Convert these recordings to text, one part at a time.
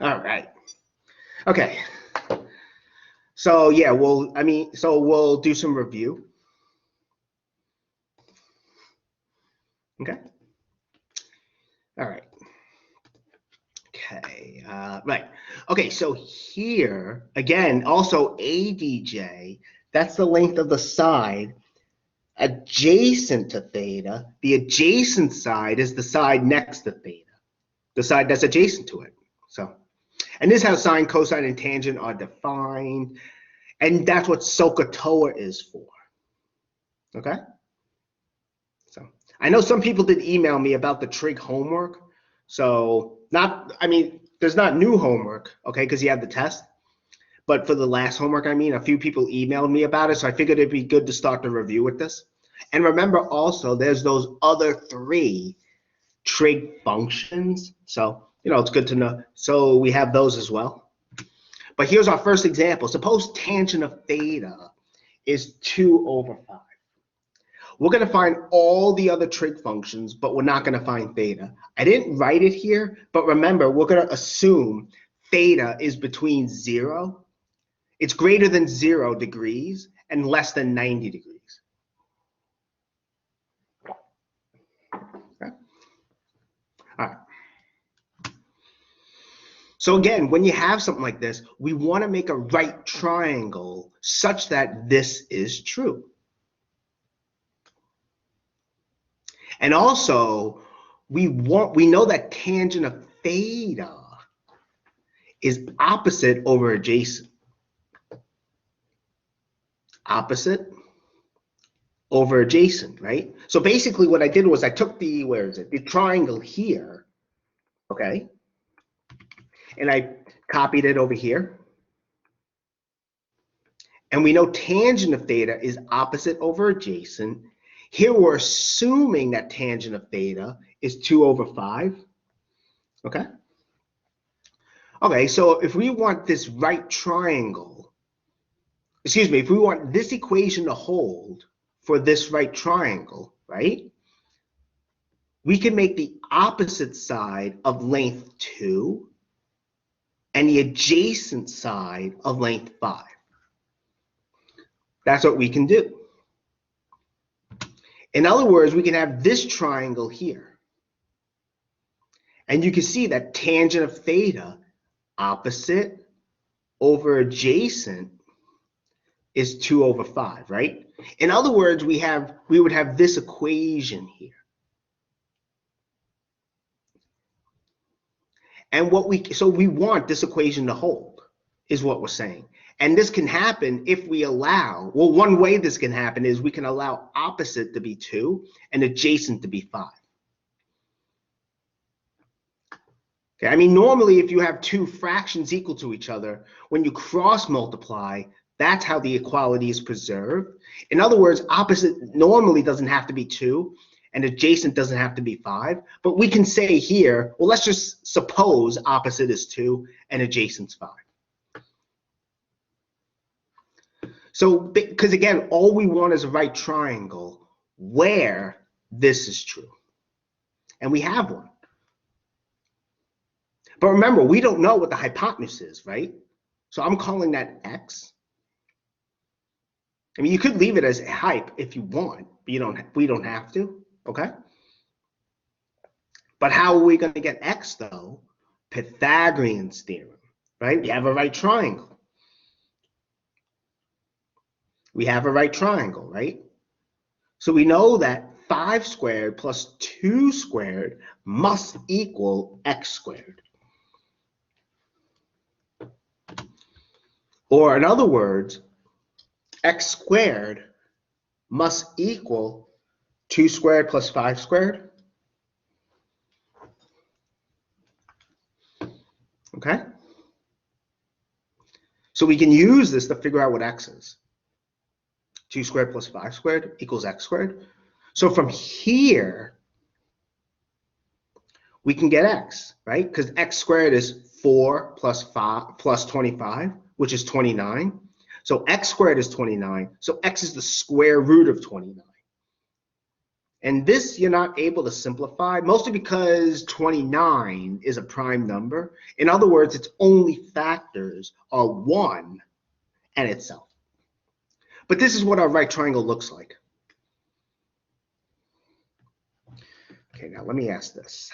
All right. Okay. So yeah, we'll do some review. Okay. All right. Okay. Right. Okay. So here again, also ADJ. That's the length of the side adjacent to theta. The adjacent side is the side next to theta, the side that's adjacent to it. So, and this is how sine, cosine, and tangent are defined, and that's what SOHCAHTOA is for. Okay. So I know some people did email me about the trig homework. So there's not new homework, okay, because you have the test. But for the last homework, a few people emailed me about it, so I figured it'd be good to start the review with this. And remember also, there's those other 3 trig functions. So, it's good to know. So we have those as well. But here's our first example. Suppose tangent of theta is 2/5. We're going to find all the other trig functions, but we're not going to find theta. I didn't write it here, but remember, we're going to assume theta is between 0. It's greater than 0 degrees and less than 90 degrees. Okay. All right. So again, when you have something like this, we want to make a right triangle such that this is true. And also, we know that tangent of theta is opposite over adjacent. Opposite over adjacent, right? So basically what I did was I took the triangle here, okay? And I copied it over here. And we know tangent of theta is opposite over adjacent. Here we're assuming that tangent of theta is 2/5. Okay? Okay, so if we want this right triangle, if we want this equation to hold for this right triangle, right? We can make the opposite side of length 2 and the adjacent side of length 5. That's what we can do. In other words, we can have this triangle here. And you can see that tangent of theta, opposite over adjacent, is 2/5, right? In other words, we would have this equation here. And we want this equation to hold, is what we're saying. And this can happen if we allow, one way this can happen is we can allow opposite to be 2 and adjacent to be 5. Okay, normally if you have 2 fractions equal to each other, when you cross multiply, that's how the equality is preserved. In other words, opposite normally doesn't have to be 2 and adjacent doesn't have to be 5, but we can say here, well, let's just suppose opposite is 2 and adjacent's 5. So, because again, all we want is a right triangle where this is true. And we have one. But remember, we don't know what the hypotenuse is, right? So I'm calling that x. You could leave it as hype if you want, but we don't have to, okay? But how are we going to get x, though? Pythagorean's theorem, right? We have a right triangle. We have a right triangle, right? So we know that 5 squared plus 2 squared must equal x squared. Or in other words, x squared must equal 2 squared plus 5 squared. Okay? So we can use this to figure out what x is. 2 squared plus 5 squared equals x squared. So from here, we can get x, right? Because x squared is 4 plus 5 plus 25, which is 29. So x squared is 29. So x is the square root of 29. And this you're not able to simplify, mostly because 29 is a prime number. In other words, its only factors are 1 and itself. But this is what our right triangle looks like. Okay, now let me ask this.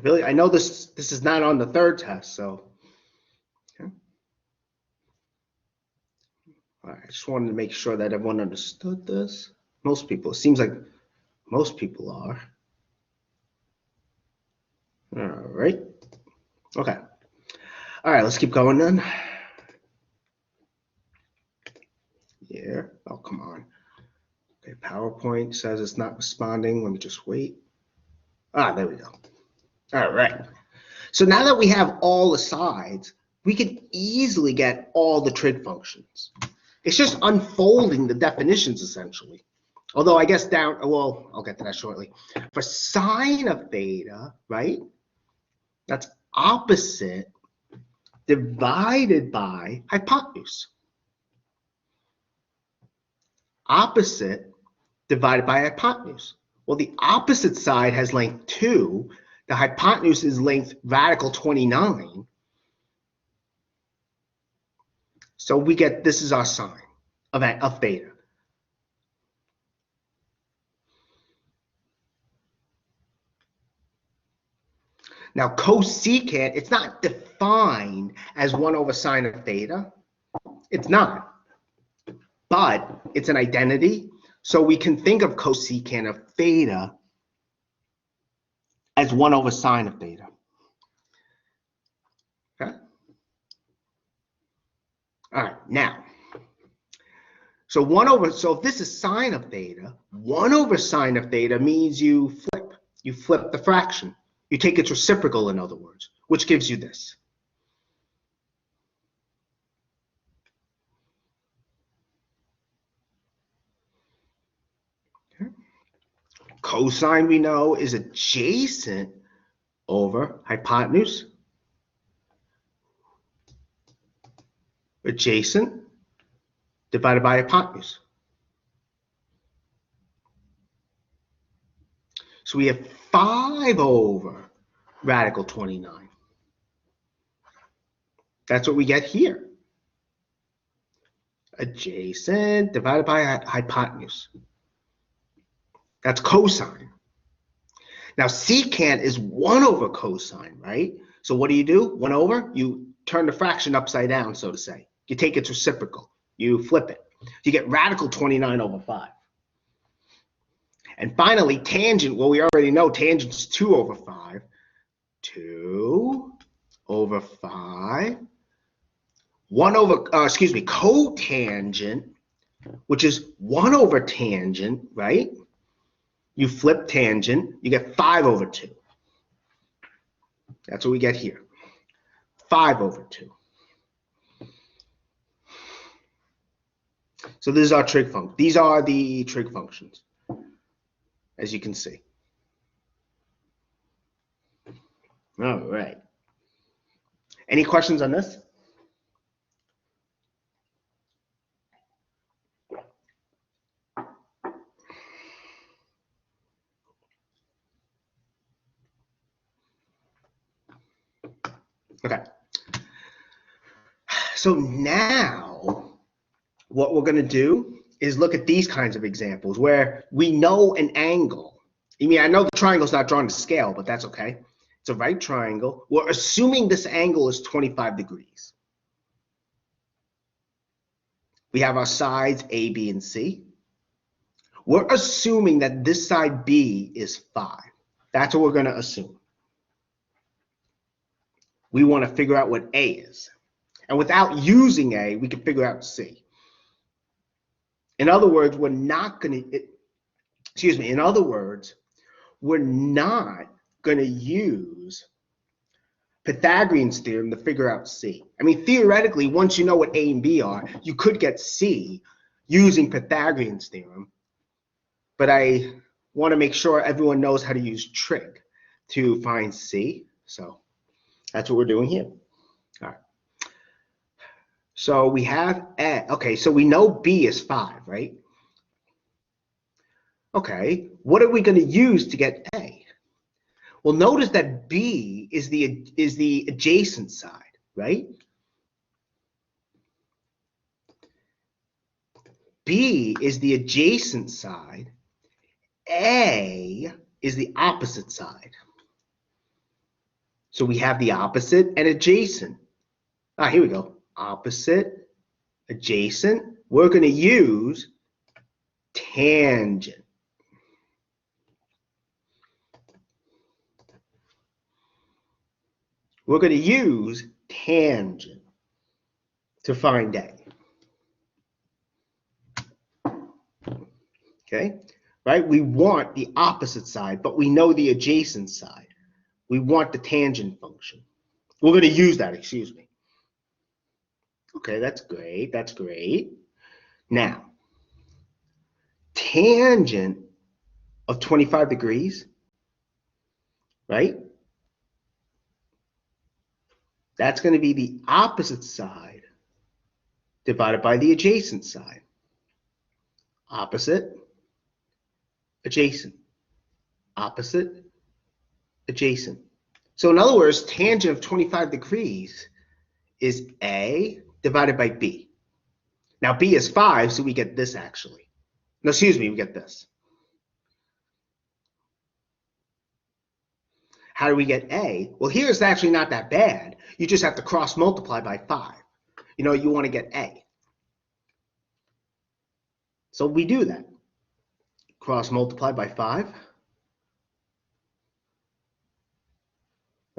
Really, I know this is not on the third test, so okay. All right, I just wanted to make sure that everyone understood this. Most people, it seems like most people are. All right. Okay. All right, let's keep going then. Yeah. Oh, come on. Okay, PowerPoint says it's not responding. Let me just wait. Ah, there we go. All right. So now that we have all the sides, we can easily get all the trig functions. It's just unfolding the definitions essentially. Although I guess well, I'll get to that shortly. For sine of theta, right? That's opposite divided by hypotenuse. Opposite divided by hypotenuse. Well, the opposite side has length 2. The hypotenuse is length radical 29. So we get, this is our sine of theta. Now cosecant, it's not defined as 1 over sine of theta. It's not. But it's an identity. So we can think of cosecant of theta as 1 over sine of theta. Okay? All right, now. So if this is sine of theta, 1 over sine of theta means you flip the fraction. You take its reciprocal, in other words, which gives you this. Okay. Cosine, we know, is adjacent over hypotenuse. Adjacent divided by hypotenuse. So we have 5 over radical 29. That's what we get here. Adjacent divided by hypotenuse. That's cosine. Now secant is 1 over cosine, right? So what do? 1 over, you turn the fraction upside down, so to say. You take its reciprocal. You flip it. You get radical 29 over 5. And finally, tangent, well, we already know tangent is 2 over 5. 2 over 5. 1 over, cotangent, which is 1 over tangent, right? You flip tangent, you get 5 over 2. That's what we get here. 5 over 2. So this is our trig function. These are the trig functions, as you can see. All right. Any questions on this? Okay. So now what we're going to do is look at these kinds of examples where we know an angle. I mean, I know the triangle's not drawn to scale, but that's okay. It's a right triangle. We're assuming this angle is 25 degrees. We have our sides A, B, and C. We're assuming that this side B is 5. That's what we're going to assume. We want to figure out what A is. And without using A, we can figure out C. In other words, we're not going to, excuse me, in other words, we're not going to use Pythagorean's theorem to figure out C. I mean, theoretically, once you know what A and B are, you could get C using Pythagorean's theorem, but I want to make sure everyone knows how to use trig to find C, so that's what we're doing here. All right. So we have A. Okay, so we know B is 5, right? Okay, what are we going to use to get A? Well, notice that B is the adjacent side, right? B is the adjacent side. A is the opposite side. So we have the opposite and adjacent. Here we go. Opposite, adjacent. We're going to use tangent. We're going to use tangent to find A. Okay, right? We want the opposite side, but we know the adjacent side. We want the tangent function. We're going to use that, excuse me. Okay, that's great. That's great. Now, tangent of 25 degrees, right? That's going to be the opposite side divided by the adjacent side. Opposite, adjacent. Opposite, adjacent. So in other words, tangent of 25 degrees is A divided by B. Now B is 5, so we get this actually. No, excuse me, we get this. How do we get A? Well, here it's actually not that bad. You just have to cross multiply by 5. You know, you want to get A. So we do that. Cross multiply by 5.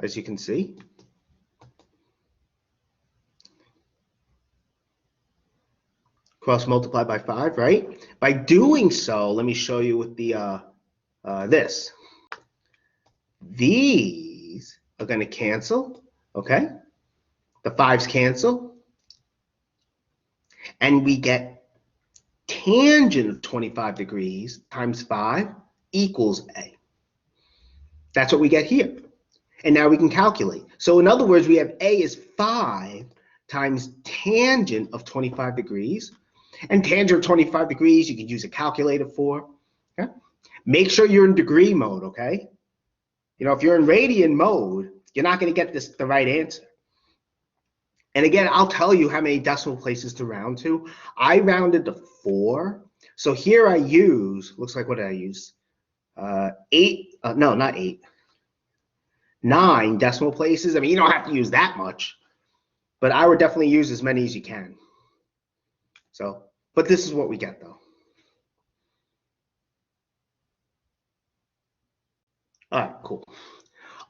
As you can see. Cross multiply by 5, right? By doing so, let me show you with the this. These are going to cancel, okay? The 5s cancel. And we get tangent of 25 degrees times 5 equals A. That's what we get here. And now we can calculate. So in other words, we have A is 5 times tangent of 25 degrees. And tangent of 25 degrees, you can use a calculator for. Okay? Make sure you're in degree mode, okay? You know, if you're in radian mode, you're not going to get the right answer. And again, I'll tell you how many decimal places to round to. I rounded to 4. So here I use, looks like what did I use? 8, no, not 8. 9 decimal places. I mean, you don't have to use that much, but I would definitely use as many as you can. So, but this is what we get though. All right, cool.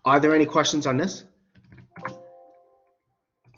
Are there any questions on this?